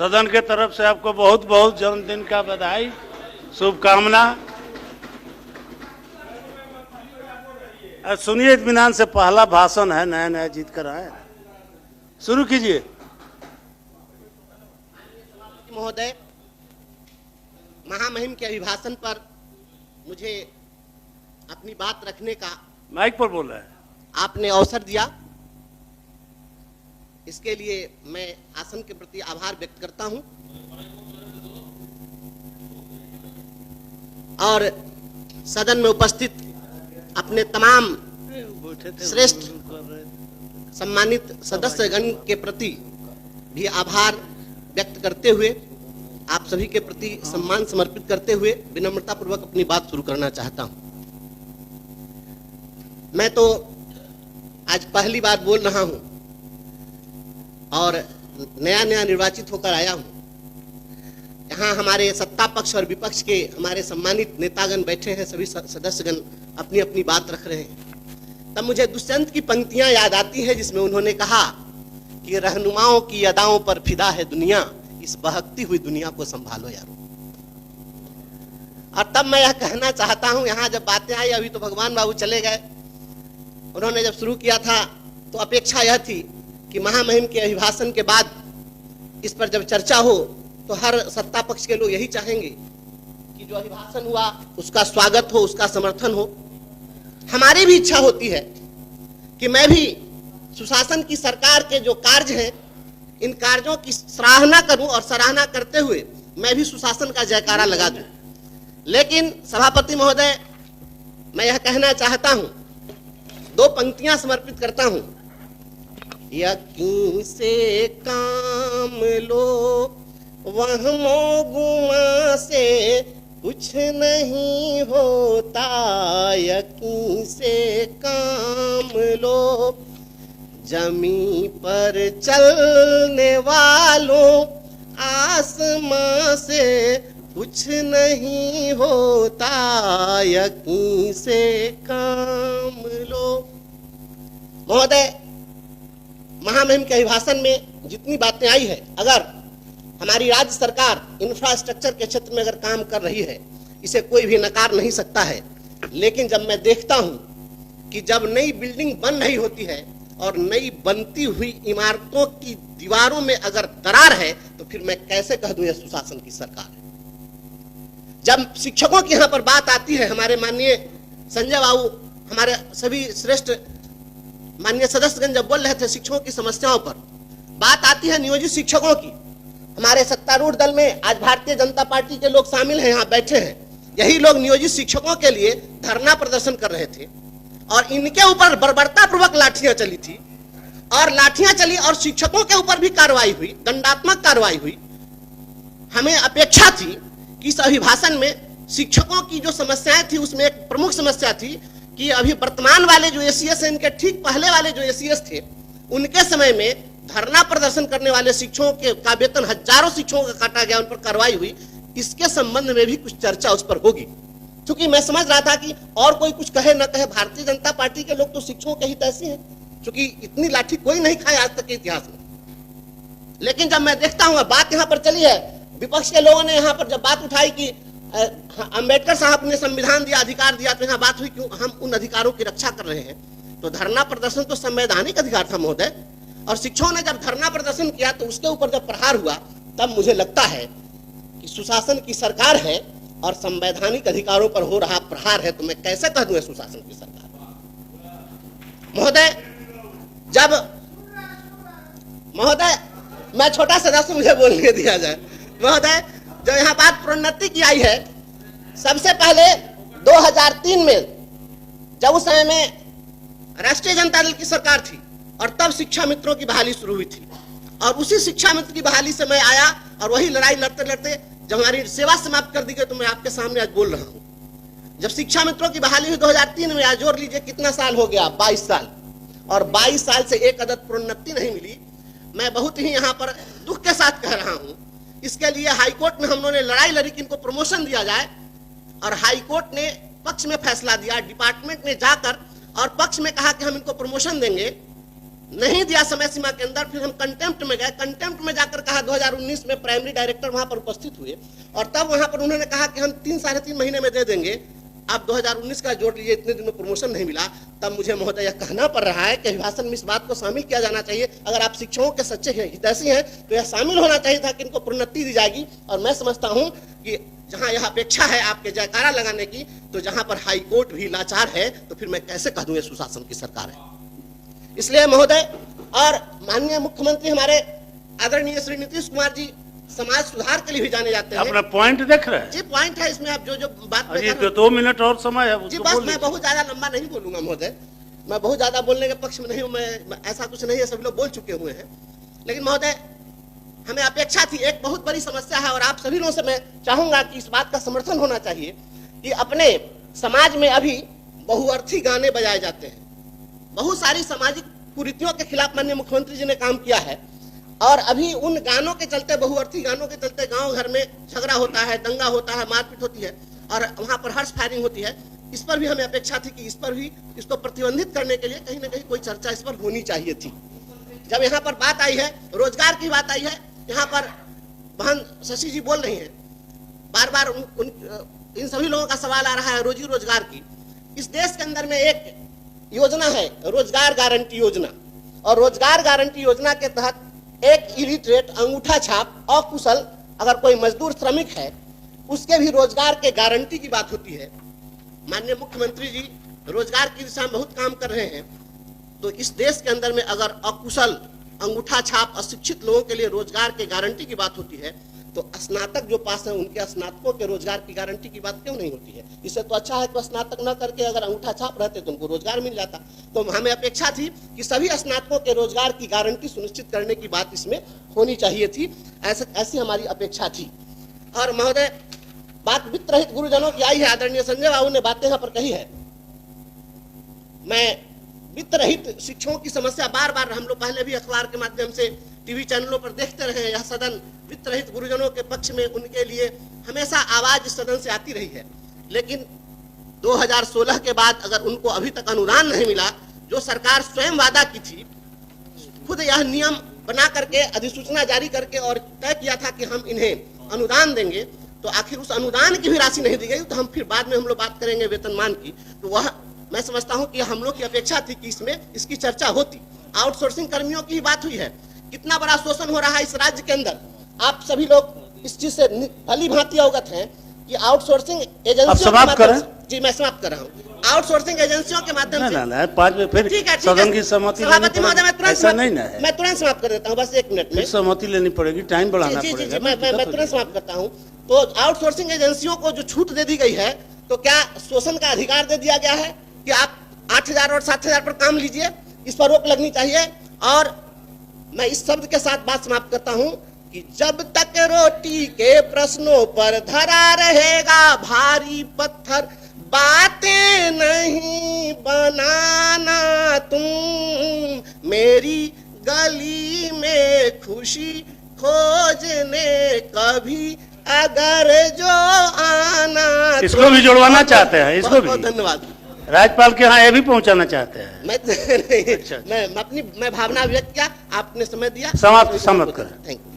सदन के तरफ से आपको बहुत बहुत जन्मदिन का बधाई, शुभकामना। सुनिए इत्मीनान से, पहला भाषण है, नया नया जीत कर आए। शुरू कीजिए। महोदय, महामहिम के अभिभाषण पर मुझे अपनी बात रखने का माइक पर बोल रहे हैं, आपने अवसर दिया, इसके लिए मैं आसन के प्रति आभार व्यक्त करता हूं और सदन में उपस्थित अपने तमाम श्रेष्ठ सम्मानित सदस्यगण के प्रति भी आभार व्यक्त करते हुए आप सभी के प्रति सम्मान समर्पित करते हुए विनम्रता पूर्वक अपनी बात शुरू करना चाहता हूं। मैं तो आज पहली बार बोल रहा हूं और नया नया निर्वाचित होकर आया हूं। यहाँ हमारे सत्ता पक्ष और विपक्ष के हमारे सम्मानित नेतागण बैठे हैं, सभी सदस्यगण अपनी अपनी बात रख रहे हैं। तब मुझे दुष्यंत की पंक्तियां याद आती हैं जिसमें उन्होंने कहा कि रहनुमाओं की अदाओं पर फिदा है दुनिया, इस बहकती हुई दुनिया को संभालो यारो। और तब मैं यह कहना चाहता हूं, यहाँ जब बातें आई, अभी तो भगवान बाबू चले गए, उन्होंने जब शुरू किया था तो अपेक्षा यह थी कि महामहिम के अभिभाषण के बाद इस पर जब चर्चा हो तो हर सत्ता पक्ष के लोग यही चाहेंगे कि जो अभिभाषण हुआ उसका स्वागत हो, उसका समर्थन हो। हमारी भी इच्छा होती है कि मैं भी सुशासन की सरकार के जो कार्य हैं, इन कार्यों की सराहना करूं और सराहना करते हुए मैं भी सुशासन का जयकारा लगा दूं। लेकिन सभापति महोदय, मैं यह कहना चाहता हूं, दो पंक्तियां समर्पित करता हूं। यकीन से काम लो, वहमो गुमा से कुछ नहीं होता, यकीन से काम लो, जमी पर चलने वालों, आसमां से कुछ नहीं होता, यकीन से काम लो। महोदय, महामहिम के अभिभाषण में जितनी बातें आई है, अगर हमारी राज्य सरकार इंफ्रास्ट्रक्चर के क्षेत्र में अगर काम कर रही है, इसे कोई भी नकार नहीं सकता है। लेकिन जब मैं देखता हूं कि जब नई बिल्डिंग बन रही होती है और नई बनती हुई इमारतों की दीवारों में अगर दरार है, तो फिर मैं कैसे कह दूं यह सुशासन की सरकार है। जब शिक्षकों की यहां पर बात आती है, हमारे माननीय संजय बाबू, हमारे सभी श्रेष्ठ माननीय सदस्यगण जब बोल रहे थे शिक्षकों की समस्याओं पर, बात आती है नियोजित शिक्षकों की। हमारे सत्तारूढ़ दल में आज भारतीय जनता पार्टी के लोग शामिल हैं, यहाँ बैठे हैं। यही लोग नियोजित शिक्षकों के लिए धरना प्रदर्शन कर रहे थे और इनके ऊपर बर्बरता पूर्वक लाठियां चली थी, और लाठियां चली और शिक्षकों के ऊपर भी कार्रवाई हुई, दंडात्मक कार्रवाई हुई। हमें अपेक्षा थी कि इस अभिभाषण में शिक्षकों की जो समस्याएं थी उसमें एक प्रमुख समस्या थी कि अभी वर्तमान वाले जो एसीएस हैं, इनके ठीक पहले वाले जो एसीएस थे, उनके समय में धरना प्रदर्शन करने वाले शिक्षकों के का वेतन हजारों शिक्षकों का काटा गया, उन पर कार्रवाई हुई। इसके संबंध में भी कुछ चर्चा उस पर होगी, क्योंकि मैं समझ रहा था कि और कोई कुछ कहे न कहे, भारतीय जनता पार्टी के लोग तो शिक्षकों के हित ऐसे हैं, क्योंकि इतनी लाठी कोई नहीं खाए आज तक के इतिहास में। लेकिन जब मैं देखता हूँ बात यहाँ पर चली है, विपक्ष के लोगों ने यहाँ पर जब बात उठाई कि अंबेडकर साहब ने संविधान दिया, अधिकार दिया, तो यहाँ बात हुई क्यों हम उन अधिकारों की रक्षा कर रहे हैं। तो धरना प्रदर्शन तो संवैधानिक अधिकार था महोदय, और शिक्षकों ने जब धरना प्रदर्शन किया तो उसके ऊपर जब प्रहार हुआ, तब मुझे लगता है कि सुशासन की सरकार है और संवैधानिक अधिकारों पर हो रहा प्रहार है, तो मैं कैसे कह दूं सुशासन की सरकार। महोदय मैं छोटा सदस्य, मुझे बोलने दिया जाए। महोदय, जो यहाँ बात प्रोन्नति की आई है, सबसे पहले 2003 में जब उस समय में राष्ट्रीय जनता दल की सरकार थी और तब शिक्षा मित्रों की बहाली शुरू हुई थी, और उसी शिक्षा मित्र की बहाली से मैं आया और वही लड़ाई लड़ते लड़ते जब हमारी सेवा समाप्त कर दी गई तो मैं आपके सामने आज बोल रहा हूं। जब शिक्षा मित्रों की बहाली हुई 2003 में, आज जोड़ लीजिए कितना साल हो गया, 22 साल, और 22 साल से एक अदद प्रोन्नति नहीं मिली। मैं बहुत ही यहाँ पर दुख के साथ कह रहा हूं। इसके लिए हाईकोर्ट में हम लोगों ने लड़ाई लड़ी कि इनको प्रमोशन दिया जाए, और हाईकोर्ट ने पक्ष में फैसला दिया। डिपार्टमेंट ने जाकर और पक्ष में कहा कि हम इनको प्रमोशन देंगे, नहीं दिया समय सीमा के अंदर, फिर हम कंटेम्प्ट में गए। कंटेम्प्ट में जाकर कहा 2019 में प्राइमरी डायरेक्टर वहां पर उपस्थित हुए और तब वहां पर उन्होंने कहा कि हम 3-3.5 महीने में दे देंगे। आप 2019 का जोड़ लीजिए, इतने दिन में प्रमोशन नहीं मिला। तब मुझे महोदय यह कहना पड़ रहा है कि अभिभाषण में इस बात को शामिल किया जाना चाहिए। अगर आप शिक्षकों के सच्चे हितैषी हैं तो यह शामिल होना चाहिए था कि इनको प्रोन्नति दी जाएगी। और मैं समझता हूं कि जहां यह अपेक्षा है आपके जयकारा लगाने की, तो जहां पर हाई कोर्ट भी लाचार है, तो फिर मैं कैसे कह दूं ये सुशासन की सरकार है। इसलिए महोदय और माननीय मुख्यमंत्री हमारे आदरणीय श्री नीतीश कुमार जी समाज सुधार के लिए भी जाने जाते हैं। अपना पॉइंट देख रहे हैं जी, पॉइंट है इसमें। आप जो बात में अजी, तो 2 मिनट और समय है, जी, उसको बस बोल मैं लीजिए। बहुत ज्यादा लंबा नहीं बोलूंगा महोदय, मैं बहुत ज्यादा बोलने के पक्ष में नहीं हूं। मैं ऐसा कुछ नहीं है, सभी लोग बोल चुके हुए हैं। लेकिन महोदय हमें अपेक्षा थी, एक बहुत बड़ी समस्या है और आप सभी लोगों से मैं चाहूंगा कि इस बात का समर्थन होना चाहिए कि अपने समाज में अभी बहुअर्थी गाने बजाए जाते हैं। बहुत सारी सामाजिक कुरीतियों के खिलाफ माननीय मुख्यमंत्री जी ने काम किया है और अभी उन गानों के चलते, बहुअर्थी गानों के चलते गांव घर में झगड़ा होता है, दंगा होता है, मारपीट होती है और वहां पर हर्ष फायरिंग होती है। इस पर भी हमें अपेक्षा थी कि इस पर भी, इसको प्रतिबंधित करने के लिए कहीं ना कहीं कोई चर्चा इस पर होनी चाहिए थी। जब यहाँ पर बात आई है, रोजगार की बात आई है, यहाँ पर बहन शशि जी बोल रही हैं, बार बार इन सभी लोगों का सवाल आ रहा है रोजी रोजगार की। इस देश के अंदर में एक योजना है रोजगार गारंटी योजना, और रोजगार गारंटी योजना के तहत एक इलिटरेट, अंगूठा छाप, अकुशल अगर कोई मजदूर श्रमिक है उसके भी रोजगार के गारंटी की बात होती है। माननीय मुख्यमंत्री जी रोजगार की दिशा में बहुत काम कर रहे हैं, तो इस देश के अंदर में अगर अकुशल, अंगूठा छाप, अशिक्षित लोगों के लिए रोजगार के गारंटी की बात होती है, तो स्नातक जो पास है उनके स्नातकों के रोजगार की गारंटी की बात क्यों नहीं होती है? इससे तो अच्छा है कि स्नातक न करके अगर अंगूठा छाप रहते तो उनको रोजगार मिल जाता। तो हमें अपेक्षा थी कि सभी स्नातकों के रोजगार की गारंटी सुनिश्चित करने की बात इसमें होनी चाहिए थी, ऐसी हमारी अपेक्षा थी। और महोदय बात वित्त रहित गुरुजनों की आई है, आदरणीय संजय बाबू ने बातें यहाँ पर कही है। मैं वित्त रहित शिक्षकों की समस्या बार बार हम लोग पहले भी अखबार के माध्यम से, टीवी चैनलों पर देखते रहे हैं। यह सदन वित्त रहित गुरुजनों के पक्ष में, उनके लिए हमेशा आवाज इस सदन से आती रही है। लेकिन 2016 के बाद अगर उनको अभी तक अनुदान नहीं मिला, जो सरकार स्वयं वादा की थी, खुद यह नियम बना करके, अधिसूचना जारी करके और तय किया था कि हम इन्हें अनुदान देंगे, तो आखिर उस अनुदान की भी राशि नहीं दी गई। तो हम फिर बाद में हम लोग बात करेंगे वेतनमान की, तो वह मैं समझता हूं कि हम लोग की अपेक्षा थी कि इसमें इसकी चर्चा होती। आउटसोर्सिंग कर्मियों की बात हुई है, कितना बड़ा शोषण हो रहा है इस राज्य के अंदर। आप सभी लोग इस चीज से भली भांति अवगत हैं कि आउटसोर्सिंग एजेंसियों के माध्यम से, जी मैं समाप्त कर रहा हूँ, आउटसोर्सिंग एजेंसियों के माध्यम से, ना 5 में फिर ठीक है, सदन की सहमति सभापति महोदय मैं तुरंत समाप्त कर देता हूँ, बस 1 मिनट में सहमति लेनी पड़ेगी, टाइम बढ़ाना जी, पड़ेगा। मैं तुरंत समाप्त करता हूँ। तो आउटसोर्सिंग एजेंसियों को जो छूट दे दी गई है, तो क्या शोषण का अधिकार दे दिया गया है कि आप 8,000 और 7,000 पर काम लीजिए? इस पर रोक लगनी चाहिए। और मैं इस शब्द के साथ बात समाप्त करता हूं कि जब तक रोटी के प्रश्नों पर धरा रहेगा भारी पत्थर, बातें नहीं बनाना तुम मेरी गली में खुशी खोजने कभी अगर जो आना। इसको भी जुड़वाना चाहते हैं, इसको भी। बहुत धन्यवाद। राज्यपाल के यहाँ ये भी पहुंचाना चाहते हैं। मैं भावना व्यक्त किया, आपने समय दिया, समाप्त करें। Thank you.